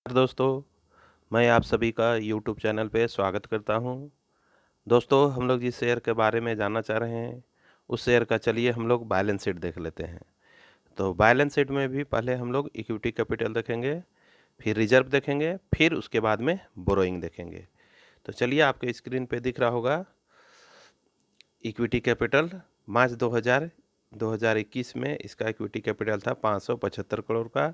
दोस्तों, मैं आप सभी का यूट्यूब चैनल पे स्वागत करता हूं। दोस्तों, हम लोग जिस शेयर के बारे में जानना चाह रहे हैं, उस शेयर का चलिए हम लोग बैलेंस शीट देख लेते हैं। तो बैलेंस शीट में भी पहले हम लोग इक्विटी कैपिटल देखेंगे, फिर रिजर्व देखेंगे, फिर उसके बाद में बोरोइंग देखेंगे। तो चलिए आपके स्क्रीन पे दिख रहा होगा इक्विटी कैपिटल मार्च 2021 में इसका इक्विटी कैपिटल था 575 करोड़ का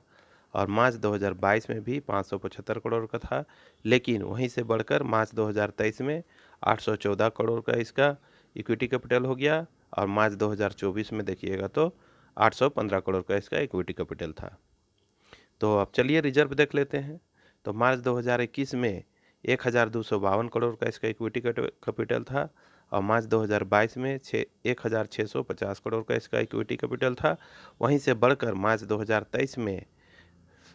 और मार्च 2022 में भी 575 करोड़ का था, लेकिन वहीं से बढ़कर मार्च 2023 में 814 करोड़ का इसका इक्विटी कैपिटल हो गया और मार्च 2024 में देखिएगा तो 815 करोड़ का इसका इक्विटी कैपिटल था। तो अब चलिए रिजर्व देख लेते हैं। तो मार्च 2021 में 1252 करोड़ का इसका इक्विटी कैपिटल था और मार्च 2022 में 1650 करोड़ का इसका इक्विटी कैपिटल था। वहीं से बढ़कर मार्च 2023 में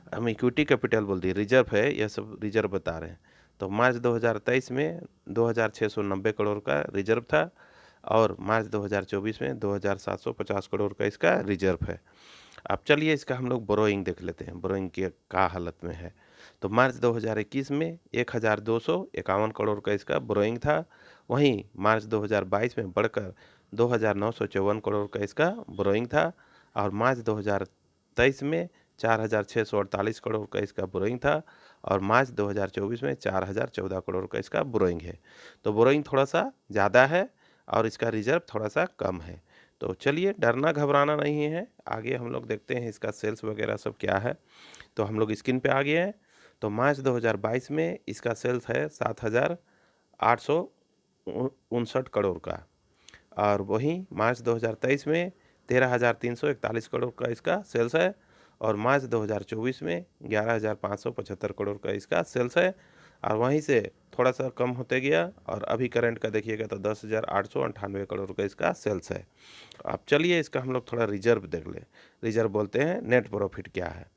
हम इक्विटी कैपिटल बोल दिए, रिजर्व है, यह सब रिजर्व बता रहे हैं। तो मार्च 2023 में 2690 करोड़ का रिजर्व था और मार्च 2024 में 2750 करोड़ का इसका रिजर्व है। अब चलिए इसका हम लोग बोरोइंग देख लेते हैं, बोरोइंग की क्या हालत में है। तो मार्च 2021 में 1251 करोड़ का इसका बोरोइंग था। वहीं मार्च 2022 में बढ़कर 2954 करोड़ का इसका बोरोइंग था और मार्च 2023 में 4648 करोड़ का इसका बोरोइंग था और मार्च 2024 में 4014 करोड़ का इसका बोरोइंग है। तो बोरोइंग थोड़ा सा ज़्यादा है और इसका रिजर्व थोड़ा सा कम है। तो चलिए डरना घबराना नहीं है, आगे हम लोग देखते हैं इसका सेल्स वगैरह सब क्या है। तो हम लोग स्क्रीन पे आ गए हैं। तो मार्च 2022 में इसका सेल्स है 7,859 करोड़ का और वहीं मार्च 2023 में 13,341 करोड़ का इसका सेल्स है और मार्च 2024 में 11,575 करोड़ का इसका सेल्स है और वहीं से थोड़ा सा कम होते गया और अभी करंट का देखिएगा तो 10,898 करोड़ का इसका सेल्स है। अब चलिए इसका हम लोग थोड़ा रिजर्व देख लें। रिजर्व बोलते हैं नेट प्रॉफिट क्या है।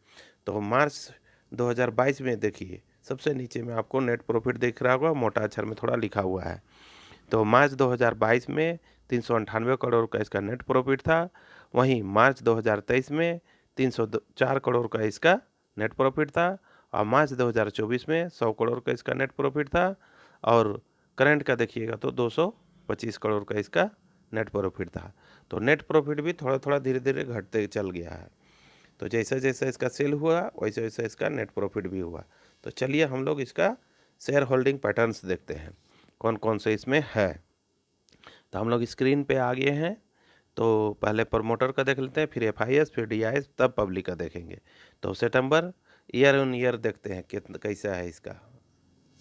तो मार्च 2022 में देखिए सबसे नीचे में आपको नेट प्रॉफिट दिख रहा होगा, मोटा अक्षर में थोड़ा लिखा हुआ है। तो मार्च 2022 में 398 करोड़ का इसका नेट प्रॉफिट था। वहीं मार्च 2023 में 304 करोड़ का इसका नेट प्रॉफिट था और मार्च 2024 में 100 करोड़ का इसका नेट प्रॉफिट था और करंट का देखिएगा तो 225 करोड़ का इसका नेट प्रॉफिट था। तो नेट प्रॉफिट भी थोड़ा थोड़ा धीरे धीरे घटते चल गया है। तो जैसे जैसे इसका सेल हुआ वैसे वैसे इसका नेट प्रॉफिट भी हुआ। तो चलिए हम लोग इसका शेयर होल्डिंग पैटर्न्स देखते हैं कौन कौन से इसमें है। तो हम लोग स्क्रीन पे आ गए हैं। तो पहले प्रमोटर का देख लेते हैं, फिर एफआईएस, फिर डीआईएस, तब पब्लिक का देखेंगे। तो सितंबर ईयर ऑन ईयर देखते हैं कितना कैसा है इसका।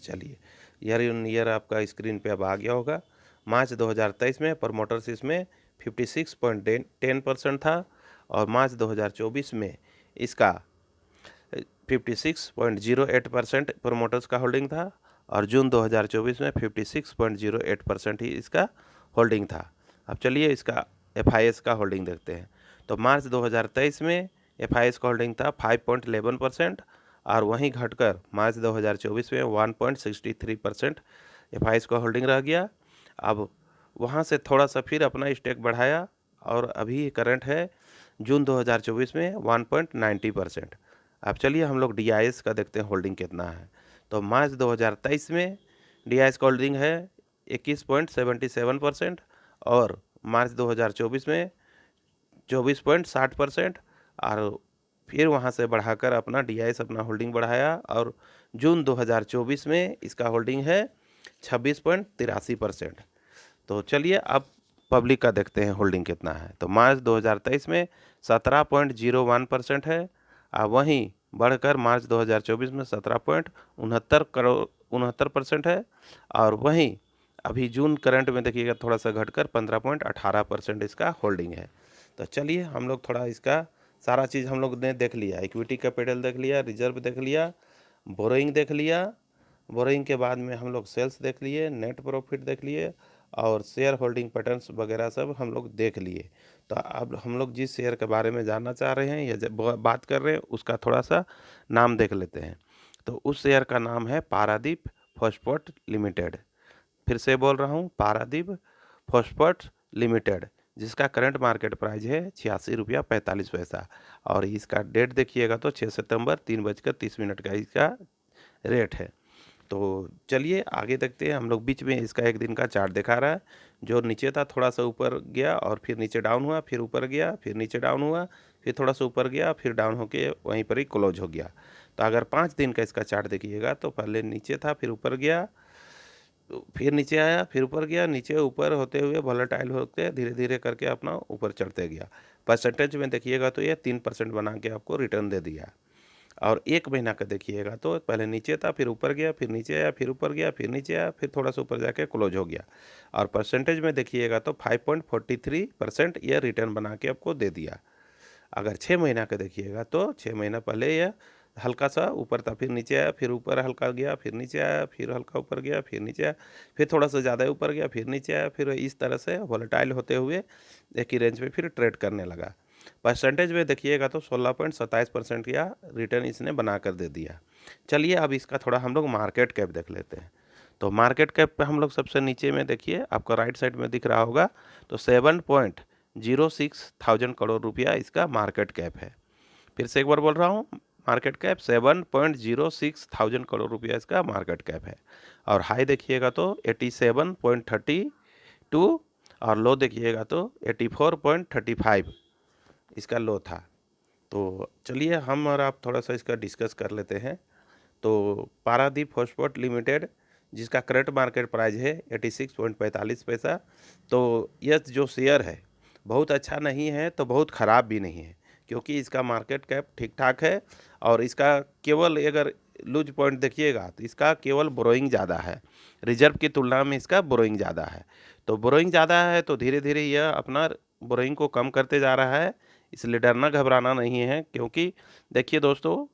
चलिए ईयर ऑन ईयर आपका स्क्रीन पे अब आ गया होगा। मार्च 2023 में प्रमोटर्स इसमें 56.10% था और मार्च 2024 में इसका 56.08% प्रमोटर्स का होल्डिंग था और जून 2024 में 56.08% ही इसका होल्डिंग था। अब चलिए इसका एफआईएस का होल्डिंग देखते हैं। तो मार्च 2023 में एफआईएस का होल्डिंग था 5.11% और वहीं घटकर मार्च 2024 में 1.63% एफआईएस का होल्डिंग रह गया। अब वहाँ से थोड़ा सा फिर अपना स्टेक बढ़ाया और अभी करंट है जून 2024 में 1.90%। अब चलिए हम लोग डीआईएस का देखते हैं होल्डिंग कितना है। तो मार्च 2023 में डीआईएस का होल्डिंग है 21.77% और मार्च 2024 में 24.60% और फिर वहाँ से बढ़ाकर अपना डीआईएस अपना होल्डिंग बढ़ाया और जून 2024 में इसका होल्डिंग है 26.83%। तो चलिए अब पब्लिक का देखते हैं होल्डिंग कितना है। तो मार्च 2023 में 17.01% है और वहीं बढ़कर मार्च 2024 में 17.69% है और वहीं अभी जून करंट में देखिएगा थोड़ा सा घटकर 15.18% इसका होल्डिंग है। तो चलिए हम लोग थोड़ा इसका सारा चीज़ हम लोग ने देख लिया, इक्विटी कैपिटल देख लिया, रिजर्व देख लिया, बोरोइंग देख लिया। बोरोइंग के बाद में हम लोग सेल्स देख लिए, नेट प्रॉफिट देख लिए और शेयर होल्डिंग पैटर्न्स वगैरह सब हम लोग देख लिए। तो अब हम लोग जिस शेयर के बारे में जानना चाह रहे हैं या बात कर रहे हैं उसका थोड़ा सा नाम देख लेते हैं। तो उस शेयर का नाम है पारादीप फॉस्फेट लिमिटेड। फिर से बोल रहा हूँ, पारादीप फॉस्फेट लिमिटेड, जिसका करंट मार्केट प्राइस है 86 रुपया 45 पैसा। और इसका डेट देखिएगा तो 6 सितंबर 3:30 का इसका रेट है। तो चलिए आगे देखते हैं। हम लोग बीच में इसका एक दिन का चार्ट दिखा रहा है, जो नीचे था थोड़ा सा ऊपर गया और फिर नीचे डाउन हुआ, फिर ऊपर गया, फिर नीचे डाउन हुआ, फिर थोड़ा सा ऊपर गया, फिर डाउन होके वहीं पर ही क्लोज हो गया। तो अगर 5 दिन का इसका चार्ट देखिएगा तो पहले नीचे था, फिर ऊपर गया, तो फिर नीचे आया, फिर ऊपर गया, नीचे ऊपर होते हुए वोलेटाइल होते धीरे धीरे करके अपना ऊपर चढ़ते गया। परसेंटेज में देखिएगा तो ये 3% बना के आपको रिटर्न दे दिया। और 1 महीना का देखिएगा तो पहले नीचे था, फिर ऊपर गया, फिर नीचे आया, फिर ऊपर गया, फिर नीचे आया, फिर थोड़ा सा ऊपर जाके क्लोज हो गया। और परसेंटेज में देखिएगा तो 5.43% ये रिटर्न बना के आपको दे दिया। अगर 6 महीना का देखिएगा तो 6 महीना पहले यह हल्का सा ऊपर था, फिर नीचे आया, फिर ऊपर हल्का गया, फिर नीचे आया, फिर हल्का ऊपर गया, फिर नीचे आया, फिर थोड़ा सा ज़्यादा ऊपर गया, फिर नीचे आया, फिर इस तरह से वोलेटाइल होते हुए एक ही रेंज में फिर ट्रेड करने लगा। परसेंटेज में देखिएगा तो 16.27% का रिटर्न इसने बना कर दे दिया। चलिए अब इसका थोड़ा हम लोग मार्केट कैप देख लेते हैं। तो मार्केट कैप पे हम लोग सबसे नीचे में देखिए, आपको राइट साइड में दिख रहा होगा, तो 7.06 थाउजेंड करोड़ रुपया इसका मार्केट कैप है। फिर से एक बार बोल रहा हूँ, मार्केट कैप 7.06 थाउजेंड करोड़ रुपया इसका मार्केट कैप है। और हाई देखिएगा तो 87.32 और लो देखिएगा तो 84.35 इसका लो था। तो चलिए हम और आप थोड़ा सा इसका डिस्कस कर लेते हैं। तो पारादीप फॉस्फेट लिमिटेड, जिसका करंट मार्केट प्राइस है 86.45 पैसा, तो यह जो शेयर है बहुत अच्छा नहीं है तो बहुत ख़राब भी नहीं है, क्योंकि इसका मार्केट कैप ठीक ठाक है। और इसका केवल अगर लूज पॉइंट देखिएगा तो इसका केवल बोरोइंग ज़्यादा है, रिजर्व की तुलना में इसका बोरोइंग ज़्यादा है। तो बोरोइंग ज़्यादा है तो धीरे धीरे यह अपना बोरोइंग को कम करते जा रहा है, इसलिए डरना घबराना नहीं है। क्योंकि देखिए दोस्तों,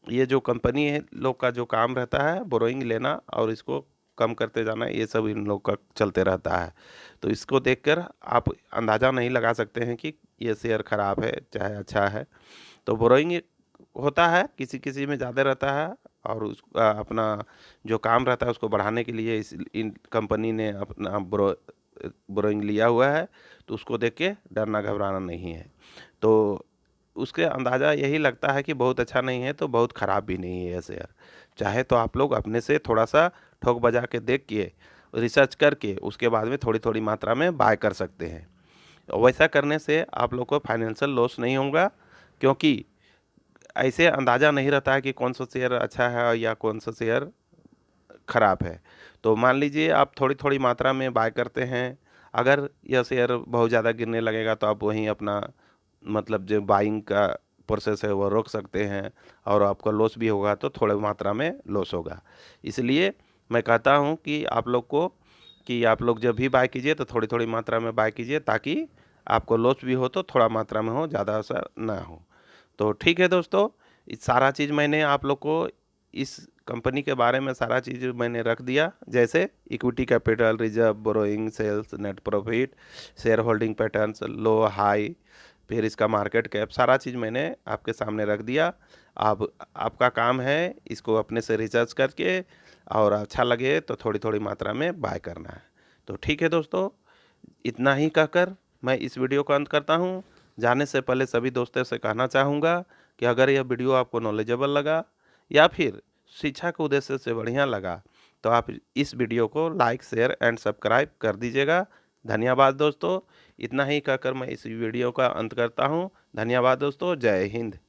ये जो कंपनी है लोग का जो काम रहता है बोरोइंग लेना और इसको कम करते जाना, ये सब इन लोग का चलते रहता है। तो इसको देखकर आप अंदाज़ा नहीं लगा सकते हैं कि ये शेयर ख़राब है चाहे अच्छा है। तो बोरोइंग होता है, किसी किसी में ज़्यादा रहता है, और उस अपना जो काम रहता है उसको बढ़ाने के लिए इस इन कंपनी ने अपना बोरोइंग लिया हुआ है। तो उसको देख के डरना घबराना नहीं है। तो उसके अंदाज़ा यही लगता है कि बहुत अच्छा नहीं है तो बहुत ख़राब भी नहीं है ये शेयर। चाहे तो आप लोग अपने से थोड़ा सा ठोक बजा के देख के रिसर्च करके उसके बाद में थोड़ी थोड़ी मात्रा में बाय कर सकते हैं। वैसा करने से आप लोग को फाइनेंशियल लॉस नहीं होगा, क्योंकि ऐसे अंदाज़ा नहीं रहता है कि कौन सा शेयर अच्छा है या कौन सा शेयर ख़राब है। तो मान लीजिए आप थोड़ी थोड़ी मात्रा में बाय करते हैं, अगर यह शेयर बहुत ज़्यादा गिरने लगेगा तो आप वहीं अपना मतलब जो बाइंग का प्रोसेस है वो रोक सकते हैं, और आपका लॉस भी होगा तो थोड़े मात्रा में लॉस होगा। इसलिए मैं कहता हूँ कि आप लोग को कि आप लोग जब भी बाय कीजिए तो थोड़ी थोड़ी मात्रा में बाय कीजिए, ताकि आपको लॉस भी हो तो थोड़ा मात्रा में हो, ज़्यादा असर ना हो। तो ठीक है दोस्तों, इस सारा चीज़ मैंने आप लोग को इस कंपनी के बारे में सारा चीज़ मैंने रख दिया, जैसे equity capital, reserve, borrowing, sales, net profit, share holding patterns, low high, फिर इसका मार्केट कैप, सारा चीज़ मैंने आपके सामने रख दिया। अब आपका काम है इसको अपने से रिसर्च करके, और अच्छा लगे तो थोड़ी थोड़ी मात्रा में बाय करना है। तो ठीक है दोस्तों, इतना ही कहकर मैं इस वीडियो का अंत करता हूँ। जाने से पहले सभी दोस्तों से कहना चाहूँगा कि अगर यह वीडियो आपको नॉलेजेबल लगा या फिर शिक्षा के उद्देश्य से बढ़िया लगा, तो आप इस वीडियो को लाइक, शेयर एंड सब्सक्राइब कर दीजिएगा। धन्यवाद दोस्तों। इतना ही कहकर मैं इस वीडियो का अंत करता हूँ। धन्यवाद दोस्तों। जय हिंद।